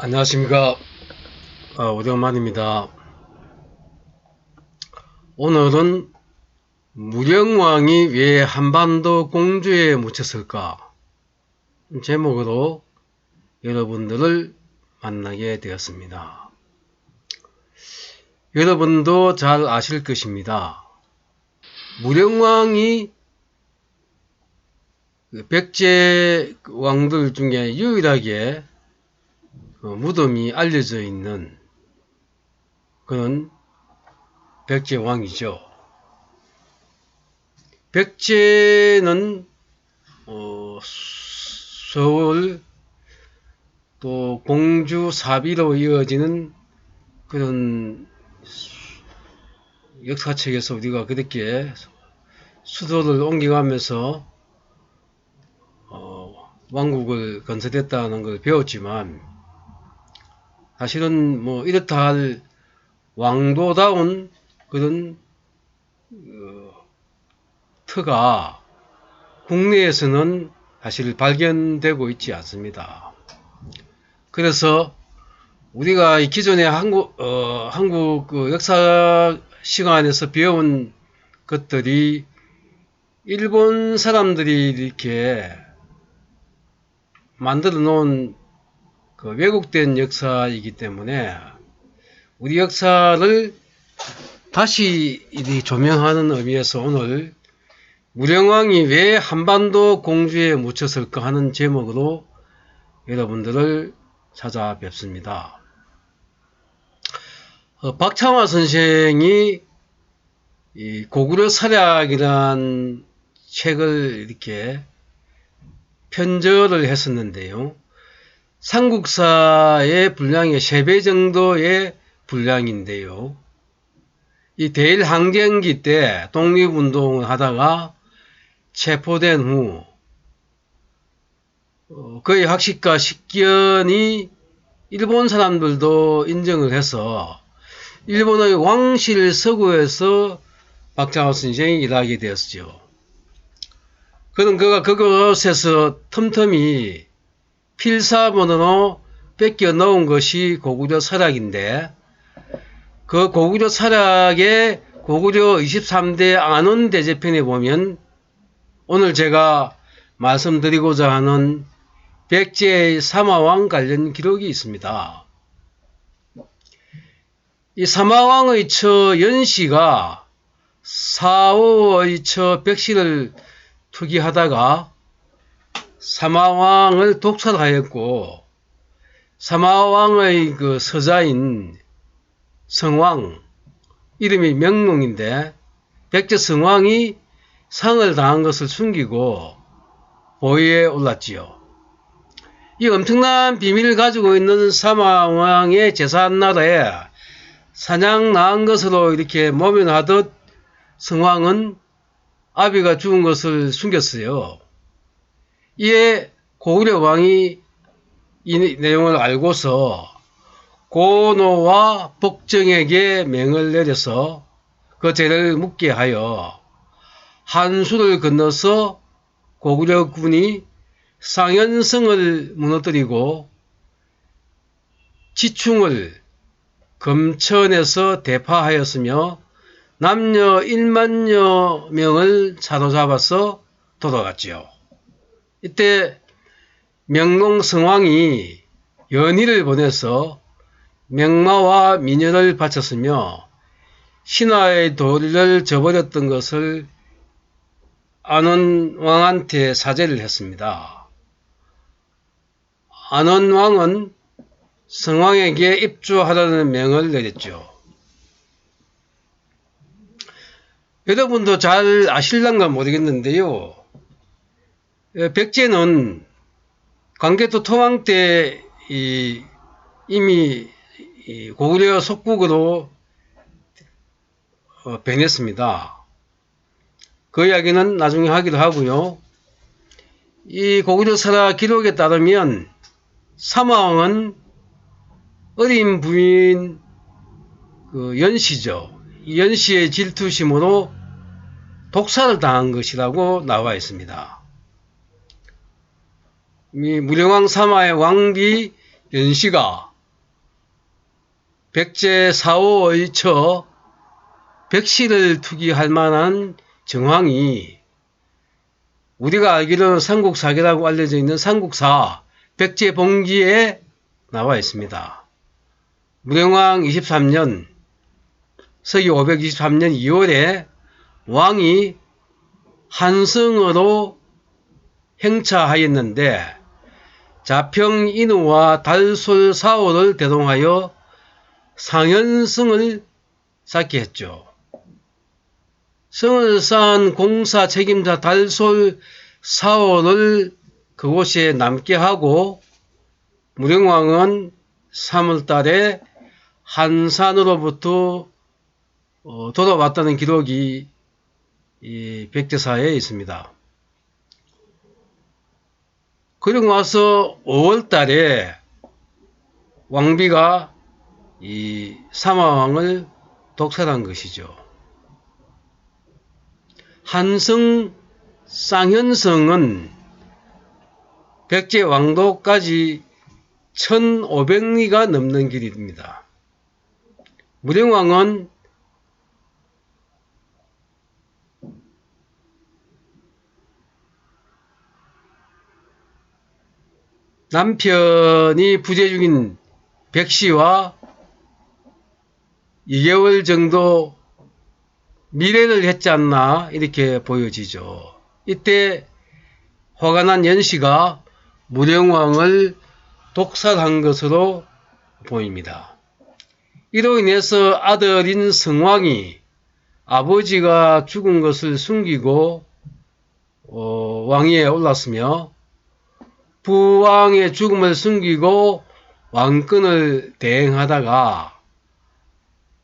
안녕하십니까. 오랜만입니다. 오늘은 무령왕이 왜 한반도 공주에 묻혔을까 제목으로 여러분들을 만나게 되었습니다. 여러분도 잘 아실 것입니다. 무령왕이 백제 왕들 중에 유일하게 무덤이 알려져 있는 그런 백제왕이죠. 백제는 서울 또 공주 사비로 이어지는 그런 역사책에서 우리가 그렇게 수도를 옮겨가면서 왕국을 건설했다는 걸 배웠지만, 사실은 이렇다 할 왕도다운 그런 터가 국내에서는 사실 발견되고 있지 않습니다. 그래서 우리가 기존의 한국 그 역사 시간에서 배운 것들이 일본 사람들이 이렇게 만들어 놓은 그 왜곡된 역사이기 때문에 우리 역사를 다시 조명하는 의미에서 오늘 무령왕이 왜 한반도 공주에 묻혔을까 하는 제목으로 여러분들을 찾아뵙습니다. 박창화 선생이 이 고구려 사략이라는 책을 이렇게 편저를 했었는데요. 삼국사의 분량의 3배 정도의 분량인데요. 이 대일항쟁기 때 독립운동을 하다가 체포된 후 그의 학식과 식견이 일본 사람들도 인정을 해서 일본의 왕실 서구에서 박창호 선생이 일하게 되었죠. 그럼 그가 그것에서 틈틈이 필사본으로 뺏겨 넣은 것이 고구려 사략인데, 그 고구려 사략의 고구려 23대 안원대제편에 보면 오늘 제가 말씀드리고자 하는 백제의 사마왕 관련 기록이 있습니다. 이 사마왕의 처 연씨가 사오의 처 백씨를 투기하다가 사마왕을 독살하였고, 사마왕의 그 서자인 성왕, 이름이 명농인데 백제 성왕이 상을 당한 것을 숨기고 보위에 올랐지요. 이 엄청난 비밀을 가지고 있는 사마왕의 제삿날에 사냥 나은 것으로 이렇게 모면하듯 성왕은 아비가 죽은 것을 숨겼어요. 이에 고구려 왕이 이 내용을 알고서 고노와 복정에게 명을 내려서 그 죄를 묻게 하여 한수를 건너서 고구려군이 상현성을 무너뜨리고 지충을 검천에서 대파하였으며 남녀 1만여 명을 사로잡아서 돌아갔지요. 이때 명농 성왕이 연희를 보내서 명마와 미녀를 바쳤으며 신하의 도리를 저버렸던 것을 안원왕한테 사죄를 했습니다. 안원왕은 성왕에게 입주하라는 명을 내렸죠. 여러분도 잘 아실란가 모르겠는데요. 백제는 광개토 토왕 때 이미 고구려 속국으로 변했습니다. 그 이야기는 나중에 하기로 하고요. 이 고구려 설화 기록에 따르면 사마왕은 어린 부인 연씨죠. 이 연씨의 질투심으로 독살을 당한 것이라고 나와 있습니다. 이 무령왕 사마의 왕비 연씨가 백제 4호의 처 백씨를 투기할 만한 정황이 우리가 알기로는 삼국사기라고 알려져 있는 삼국사 백제봉기에 나와 있습니다. 무령왕 23년 서기 523년 2월에 왕이 한성으로 행차하였는데 자평 인우와 달솔 사오를 대동하여 상현성을 쌓게 했죠. 성을 쌓은 공사 책임자 달솔 사오를 그곳에 남게 하고 무령왕은 3월달에 한산으로부터 돌아왔다는 기록이 이 백제사에 있습니다. 그리고 와서 5월달에 왕비가 이 사마왕을 독살한 것이죠. 한성 쌍현성은 백제 왕도까지 1500리가 넘는 길입니다. 무령왕은 남편이 부재 중인 백씨와 2개월 정도 미래를 했지 않나 이렇게 보여지죠. 이때 화가 난 연씨가 무령왕을 독살한 것으로 보입니다. 이로 인해서 아들인 성왕이 아버지가 죽은 것을 숨기고 왕위에 올랐으며 부왕의 죽음을 숨기고 왕권을 대행하다가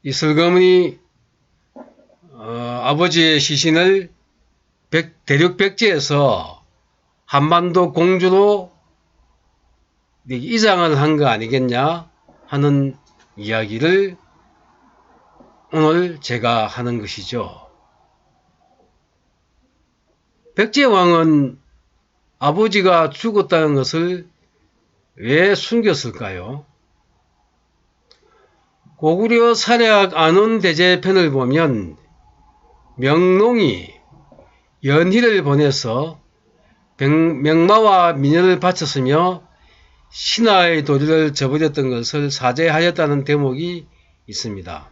이 슬그머니 아버지의 시신을 대륙 백제에서 한반도 공주로 이장을 한 거 아니겠냐 하는 이야기를 오늘 제가 하는 것이죠. 백제왕은 아버지가 죽었다는 것을 왜 숨겼을까요? 고구려 사략 안원대제편을 보면 명농이 연희를 보내서 명마와 미녀를 바쳤으며 신하의 도리를 저버렸던 것을 사죄하였다는 대목이 있습니다.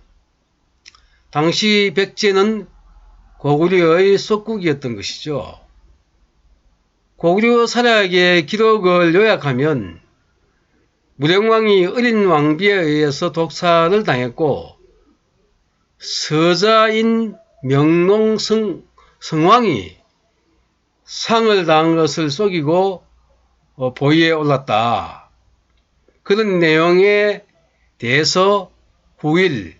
당시 백제는 고구려의 속국이었던 것이죠. 고구려 사략의 기록을 요약하면 무령왕이 어린 왕비에 의해서 독살을 당했고 서자인 명농 성왕이 상을 당한 것을 속이고 보위에 올랐다. 그런 내용에 대해서 후일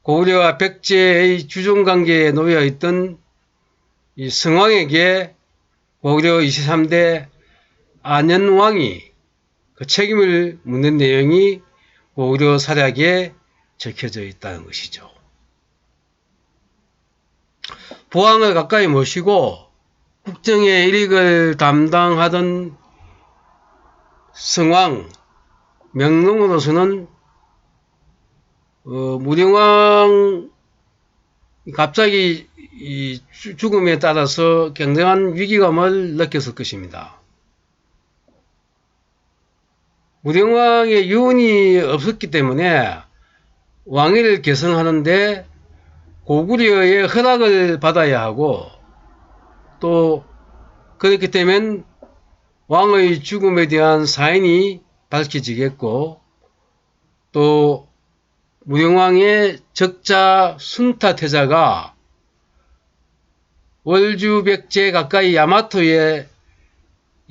고구려와 백제의 주종관계에 놓여 있던 이 성왕에게 고구려 23대 안현왕이 그 책임을 묻는 내용이 고구려 사략에 적혀져 있다는 것이죠. 부왕을 가까이 모시고 국정의 일익을 담당하던 성왕 명농으로서는 무령왕 갑자기 이 죽음에 따라서 굉장한 위기감을 느꼈을 것입니다. 무령왕의 유언이 없었기 때문에 왕위를 계승하는데 고구려의 허락을 받아야 하고 또 그렇기 때문에 왕의 죽음에 대한 사인이 밝혀지겠고 또 무령왕의 적자 순타태자가 월주 백제 가까이 야마토에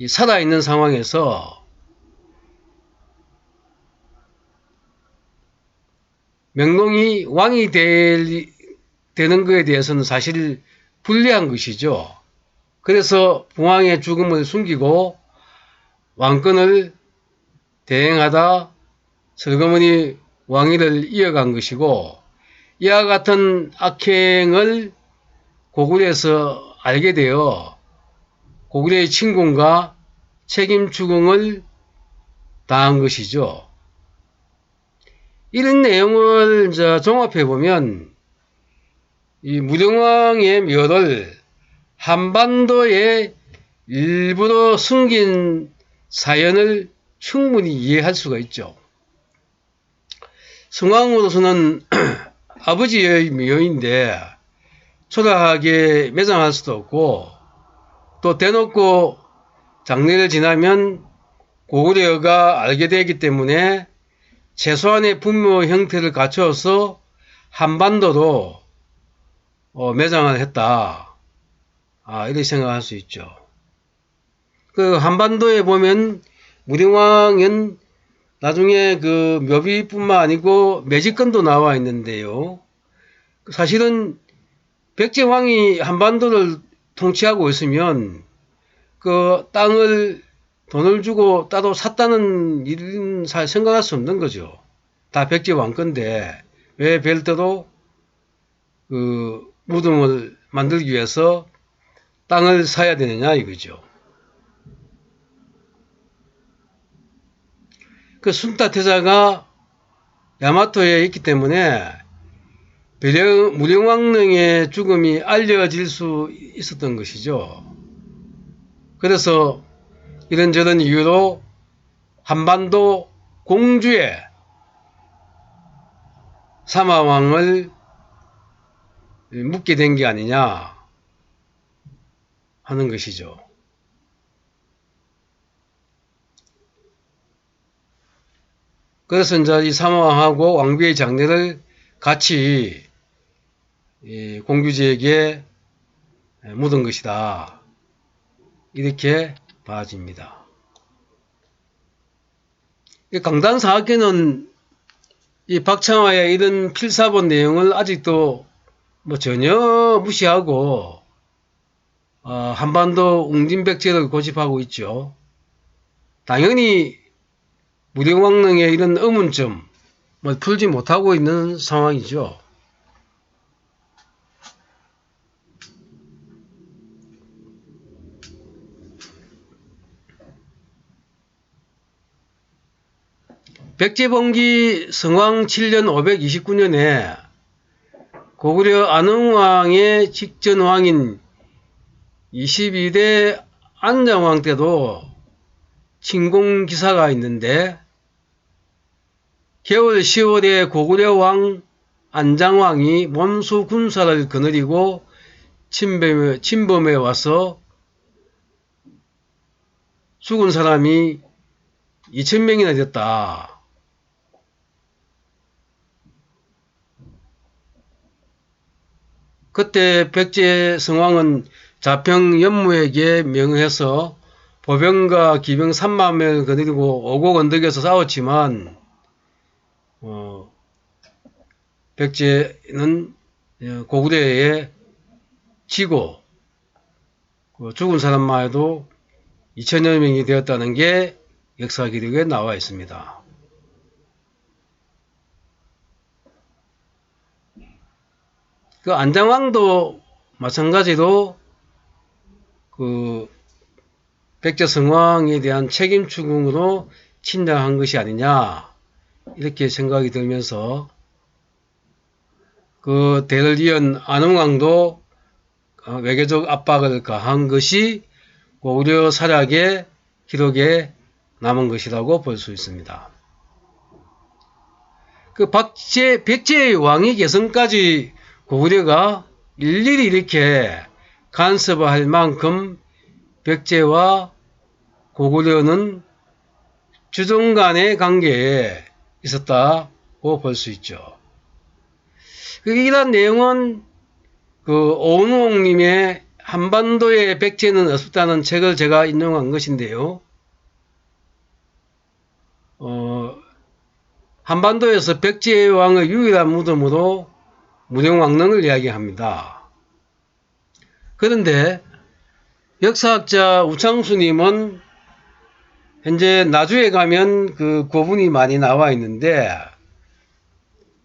살아있는 상황에서 명농이 왕이 되는 것에 대해서는 사실 불리한 것이죠. 그래서 부왕의 죽음을 숨기고 왕권을 대행하다 슬그머니 왕위를 이어간 것이고 이와 같은 악행을 고구려에서 알게 되어 고구려의 침공과 책임 추궁을 당한 것이죠. 이런 내용을 종합해 보면 이 무령왕의 묘를 한반도에 일부러 숨긴 사연을 충분히 이해할 수가 있죠. 성왕으로서는 아버지의 묘인데 초라하게 매장할 수도 없고, 또 대놓고 장례를 지나면 고구려가 알게 되기 때문에 최소한의 분묘 형태를 갖추어서 한반도로 매장을 했다. 이렇게 생각할 수 있죠. 그 한반도에 보면 무령왕은 나중에 그 묘비뿐만 아니고 매직건도 나와 있는데요. 사실은 백제왕이 한반도를 통치하고 있으면 그 땅을 돈을 주고 따로 샀다는 일은 잘 생각할 수 없는 거죠. 다 백제왕 건데 왜 별도로 그 무덤을 만들기 위해서 땅을 사야 되느냐 이거죠. 그 순타 태자가 야마토에 있기 때문에 무령왕릉의 죽음이 알려질 수 있었던 것이죠. 그래서 이런저런 이유로 한반도 공주에 사마왕을 묻게 된 게 아니냐 하는 것이죠. 그래서 이제 이 사마왕하고 왕비의 장례를 같이 공주제에게 묻은 것이다. 이렇게 봐집니다. 강단사학계는 이 박창화의 이런 필사본 내용을 아직도 전혀 무시하고 한반도 웅진백제를 고집하고 있죠. 당연히 무령왕릉의 이런 의문점 풀지 못하고 있는 상황이죠. 백제봉기 성왕 7년 529년에 고구려 안흥왕의 직전왕인 22대 안장왕 때도 침공기사가 있는데 겨울 10월에 고구려 왕 안장왕이 몸수 군사를 거느리고 침범해 와서 죽은 사람이 2000명이나 됐다. 그때 백제 성왕은 자평 연무에게 명해서 보병과 기병 3만 명을 거느리고 오곡 언덕에서 싸웠지만 백제는 고구려에 지고 죽은 사람만 해도 2000여 명이 되었다는 게 역사 기록에 나와 있습니다. 그 안장왕도 마찬가지로 그 백제 성왕에 대한 책임 추궁으로 침략한 것이 아니냐 이렇게 생각이 들면서 그 대를 이은 안흥왕도 외교적 압박을 가한 것이 고구려 사략의 기록에 남은 것이라고 볼 수 있습니다. 그 백제의 왕위 개성까지 고구려가 일일이 이렇게 간섭할 만큼 백제와 고구려는 주종 간의 관계에 있었다고 볼 수 있죠. 이러한 내용은 그 오은홍님의 한반도에 백제는 없었다는 책을 제가 인용한 것인데요. 한반도에서 백제의 왕의 유일한 무덤으로 무령왕릉을 이야기합니다. 그런데 역사학자 우창수님은 현재 나주에 가면 그 고분이 많이 나와 있는데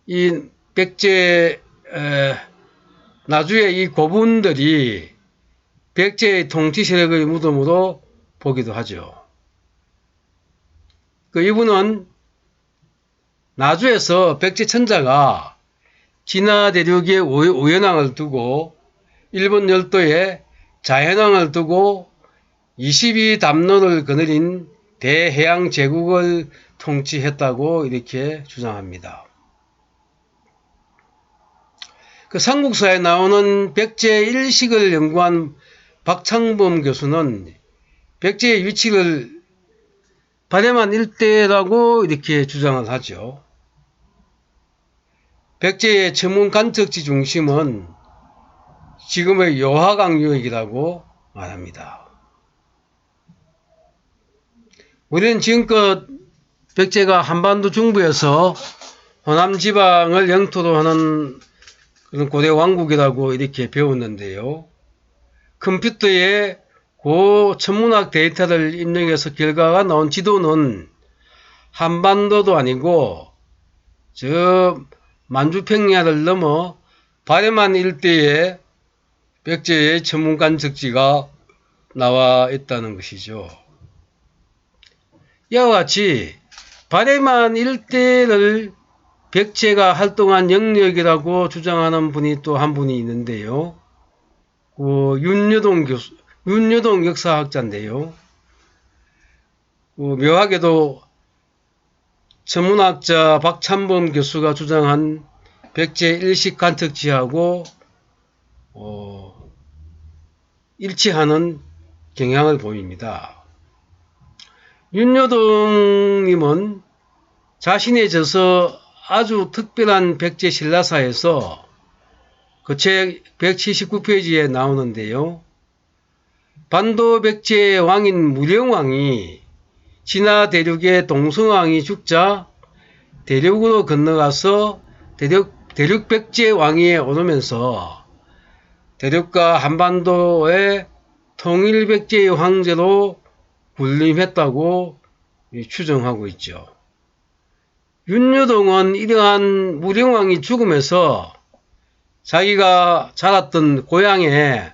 이 백제 나주의 이 고분들이 백제의 통치 세력의 무덤으로 보기도 하죠. 이분은 나주에서 백제 천자가 진화 대륙에 우연왕을 두고 일본 열도에 자연왕을 두고 22담론을 거느린 대해양 제국을 통치했다고 이렇게 주장합니다. 그 삼국사에 나오는 백제 일식을 연구한 박창범 교수는 백제의 위치를 바레만 일대라고 이렇게 주장을 하죠. 백제의 천문 관측지 중심은 지금의 여화강 유역이라고 말합니다. 우리는 지금껏 백제가 한반도 중부에서 호남 지방을 영토로 하는 그런 고대 왕국이라고 이렇게 배웠는데요. 컴퓨터에 고천문학 데이터를 입력해서 결과가 나온 지도는 한반도도 아니고 저 만주평야를 넘어 바레만 일대에 백제의 천문 관측지가 나와 있다는 것이죠. 이와 같이 바레만 일대를 백제가 활동한 영역이라고 주장하는 분이 또 한 분이 있는데요. 윤여동 역사학자인데요. 묘하게도 천문학자 박찬범 교수가 주장한 백제 일식 관측지하고 일치하는 경향을 보입니다. 윤여동님은 자신의 저서 아주 특별한 백제 신라사에서 그 책 179페이지에 나오는데요. 반도 백제의 왕인 무령왕이 진화 대륙의 동성왕이 죽자 대륙으로 건너가서 대륙 백제 왕위에 오르면서 대륙과 한반도의 통일 백제의 황제로 군림했다고 추정하고 있죠. 윤여동은 이러한 무령왕이 죽으면서 자기가 자랐던 고향에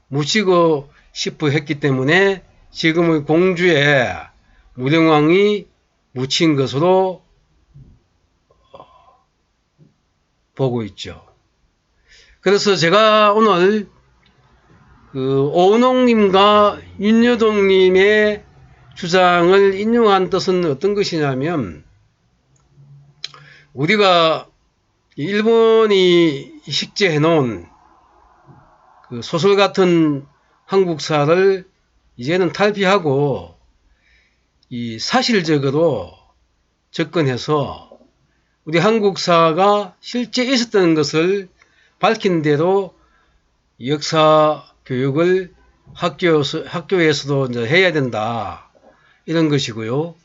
묻히고 싶어 했기 때문에 지금의 공주에 무령왕이 묻힌 것으로 보고 있죠. 그래서 제가 오늘 오은홍님과 윤여동님의 주장을 인용한 뜻은 어떤 것이냐면, 우리가 일본이 식재해 놓은 그 소설 같은 한국사를 이제는 탈피하고 이 사실적으로 접근해서 우리 한국사가 실제 있었던 것을 밝힌 대로 역사 교육을 학교에서도 이제 해야 된다, 이런 것이고요.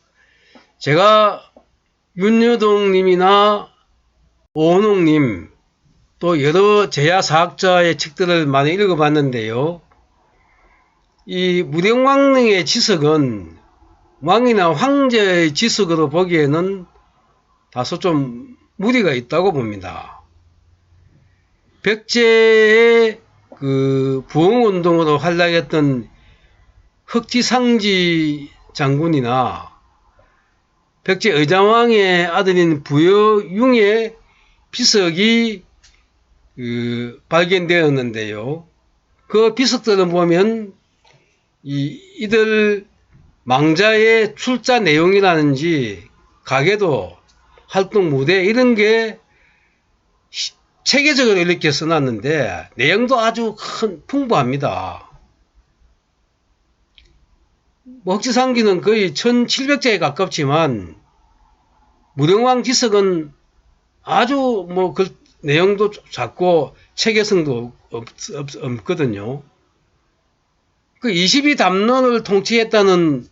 제가 윤여동님이나 오은홍님 또 여러 제야사학자의 책들을 많이 읽어봤는데요. 이 무령왕릉의 지석은 왕이나 황제의 지석으로 보기에는 다소 좀 무리가 있다고 봅니다. 백제의 그 부흥운동으로 활약했던 흑지상지 장군이나 백제 의장왕의 아들인 부여융의 비석이 발견되었는데요. 그 비석들을 보면 이들 망자의 출자 내용이라든지 가계도, 활동 무대 이런 게 체계적으로 이렇게 써놨는데 내용도 아주 풍부합니다. 흑지상기는 거의 1700자에 가깝지만 무령왕 지석은 아주 그 내용도 작고 체계성도 없거든요. 그 22담론을 통치했다는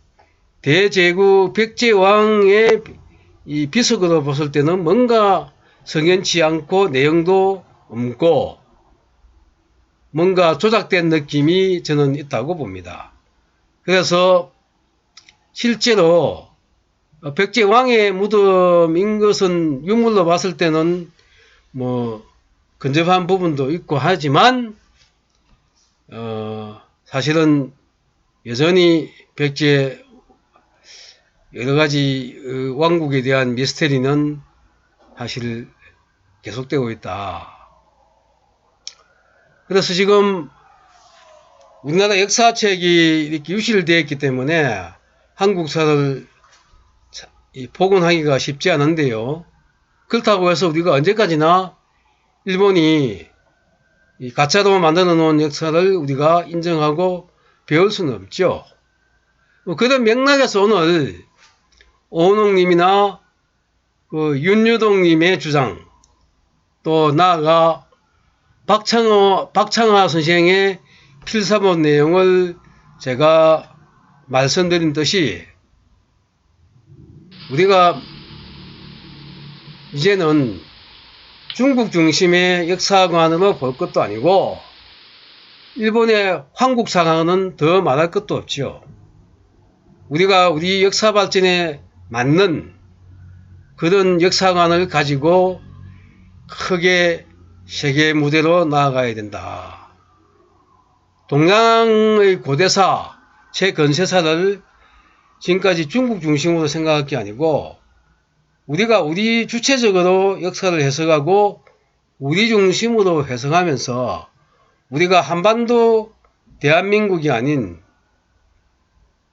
대제국 백제왕의 이 비석으로 봤을 때는 뭔가 성연치 않고 내용도 없고 뭔가 조작된 느낌이 저는 있다고 봅니다. 그래서 실제로 백제왕의 무덤인 것은 유물로 봤을 때는 근접한 부분도 있고 하지만 사실은 여전히 백제 여러가지 왕국에 대한 미스테리는 사실 계속되고 있다. 그래서 지금 우리나라 역사책이 이렇게 유실되어 있기 때문에 한국사를 복원하기가 쉽지 않은데요. 그렇다고 해서 우리가 언제까지나 일본이 가짜로 만들어 놓은 역사를 우리가 인정하고 배울 수는 없죠. 그런 맥락에서 오늘 오은홍님이나 윤유동님의 주장, 또 나아가 박창하 선생의 필사본 내용을 제가 말씀드린 듯이 우리가 이제는 중국 중심의 역사관으로 볼 것도 아니고 일본의 황국사관은 더 말할 것도 없죠. 우리가 우리 역사 발전에 맞는 그런 역사관을 가지고 크게 세계 무대로 나아가야 된다. 동양의 고대사, 최건세사를 지금까지 중국 중심으로 생각할 게 아니고 우리가 우리 주체적으로 역사를 해석하고 우리 중심으로 해석하면서 우리가 한반도 대한민국이 아닌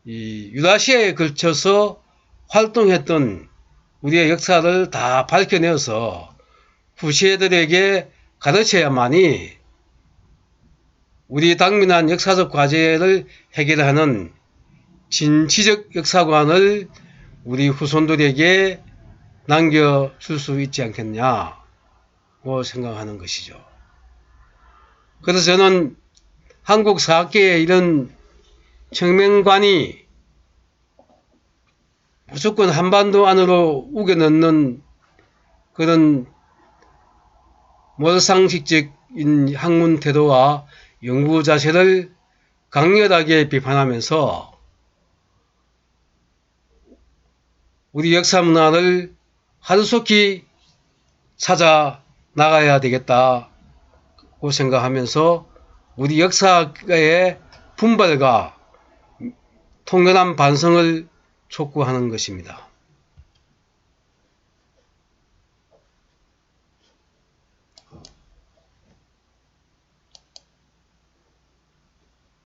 이 유라시아에 걸쳐서 활동했던 우리의 역사를 다 밝혀내어서 후세들에게 가르쳐야만이 우리 당면한 역사적 과제를 해결하는 진취적 역사관을 우리 후손들에게 남겨줄 수 있지 않겠냐고 생각하는 것이죠. 그래서 저는 한국 사학계의 이런 청명관이 무조건 한반도 안으로 우겨넣는 그런 몰상식적인 학문 태도와 연구 자세를 강렬하게 비판하면서 우리 역사 문화를 하루속히 찾아 나가야 되겠다고 생각하면서 우리 역사의 분발과 통렬한 반성을 촉구하는 것입니다.